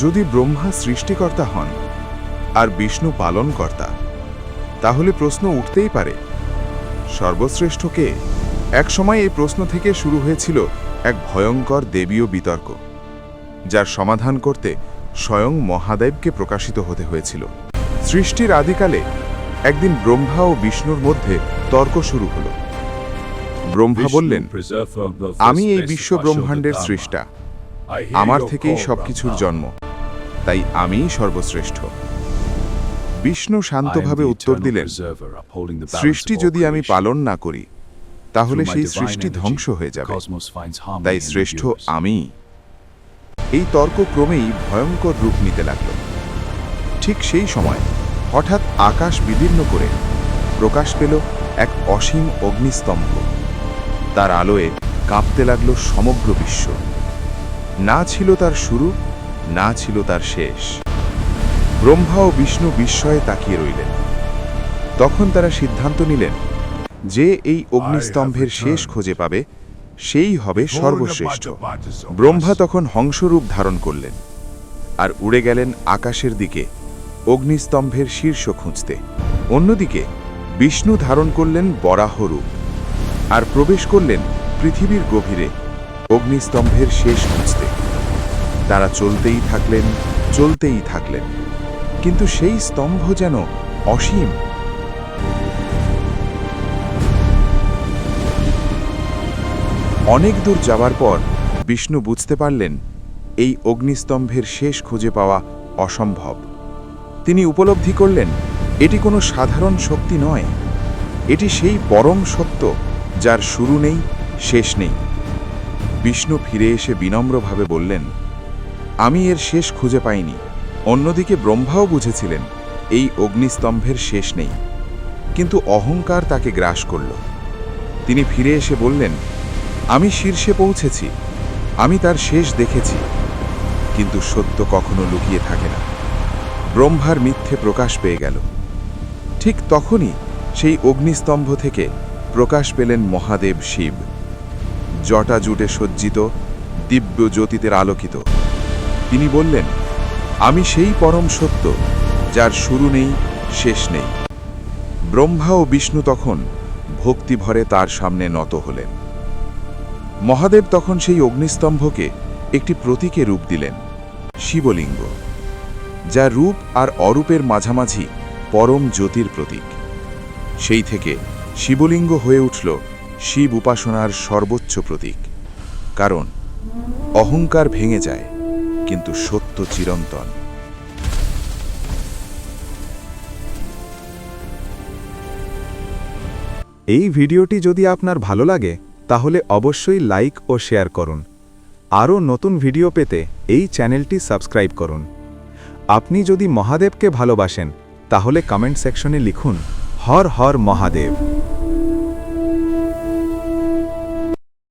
যদি ব্রহ্মা সৃষ্টিকর্তা হন আর বিষ্ণু পালনকর্তা, তাহলে প্রশ্ন উঠতেই পারে, সর্বশ্রেষ্ঠ কে? একসময় এই প্রশ্ন থেকে শুরু হয়েছিল এক ভয়ঙ্কর দেবীয় বিতর্ক, যার সমাধান করতে স্বয়ং মহাদেবকে প্রকাশিত হতে হয়েছিল। সৃষ্টির আদিকালে একদিন ব্রহ্মা ও বিষ্ণুর মধ্যে তর্ক শুরু হল। ব্রহ্মা বললেন, আমি এই বিশ্ব ব্রহ্মাণ্ডের সৃষ্টা, আমার থেকেই সবকিছুর জন্ম, তাই আমিই সর্বশ্রেষ্ঠ। বিষ্ণু শান্তভাবে উত্তর দিলেন, সৃষ্টি যদি আমি পালন না করি, তাহলে সেই সৃষ্টি ধ্বংস হয়ে যাবে, তাই শ্রেষ্ঠ আমি। এই তর্ক ক্রমেই ভয়ঙ্কর রূপ নিতে লাগল। ঠিক সেই সময় হঠাৎ আকাশ বিদীর্ণ করে প্রকাশ পেল এক অসীম অগ্নিস্তম্ভ। তার আলোয় কাঁপতে লাগল সমগ্র বিশ্ব। না ছিল তার শুরু, না ছিল তার শেষ। ব্রহ্মা ও বিষ্ণু বিস্ময়ে তাকিয়ে রইলেন। তখন তারা সিদ্ধান্ত নিলেন, যে এই অগ্নিস্তম্ভের শেষ খুঁজে পাবে, সেই হবে সর্বশ্রেষ্ঠ। ব্রহ্মা তখন হংসরূপ ধারণ করলেন আর উড়ে গেলেন আকাশের দিকে অগ্নিস্তম্ভের শীর্ষ খুঁজতে। অন্যদিকে বিষ্ণু ধারণ করলেন বরাহ রূপ আর প্রবেশ করলেন পৃথিবীর গভীরে অগ্নিস্তম্ভের শেষ খুঁজতে। তারা চলতেই থাকলেন, কিন্তু সেই স্তম্ভ যেন অসীম। অনেক দূর যাওয়ার পর বিষ্ণু বুঝতে পারলেন, এই অগ্নিস্তম্ভের শেষ খুঁজে পাওয়া অসম্ভব। তিনি উপলব্ধি করলেন, এটি কোনো সাধারণ শক্তি নয়, এটি সেই পরম সত্য যার শুরু নেই, শেষ নেই। বিষ্ণু ফিরে এসে বিনম্রভাবে বললেন, আমি এর শেষ খুঁজে পাইনি। অন্যদিকে ব্রহ্মাও বুঝেছিলেন, এই অগ্নিস্তম্ভের শেষ নেই, কিন্তু অহংকার তাকে গ্রাস করল। তিনি ফিরে এসে বললেন, আমি শীর্ষে পৌঁছেছি, আমি তার শেষ দেখেছি, কিন্তু সত্য কখনো লুকিয়ে থাকে না। ব্রহ্মার মিথ্যে প্রকাশ পেয়ে গেল। ঠিক তখনই সেই অগ্নিস্তম্ভ থেকে প্রকাশ পেলেন মহাদেব শিব, জটা জুটে সজ্জিত, দিব্য জ্যোতিতে আলোকিত। তিনি বললেন, আমি সেই পরম সত্য যার শুরু নেই, শেষ নেই। ব্রহ্মা ও বিষ্ণু তখন ভক্তি ভরে তার সামনে নত হলেন। মহাদেব তখন সেই অগ্নিস্তম্ভকে একটি প্রতীকে রূপ দিলেন, শিবলিঙ্গ, যা রূপ আর অরূপের মাঝামাঝি পরম জ্যোতির প্রতীক। সেই থেকে শিবলিঙ্গ হয়ে উঠল শিব উপাসনার সর্বোচ্চ প্রতীক। কারণ অহংকার ভেঙে যায়, কিন্তু সত্য চিরন্তন। এই ভিডিওটি যদি আপনার ভালো লাগে, তাহলে অবশ্যই লাইক ও শেয়ার করুন। আরও নতুন ভিডিও পেতে এই চ্যানেলটি সাবস্ক্রাইব করুন। আপনি যদি মহাদেবকে ভালোবাসেন, তাহলে কমেন্ট সেকশনে লিখুন, হর হর মহাদেব।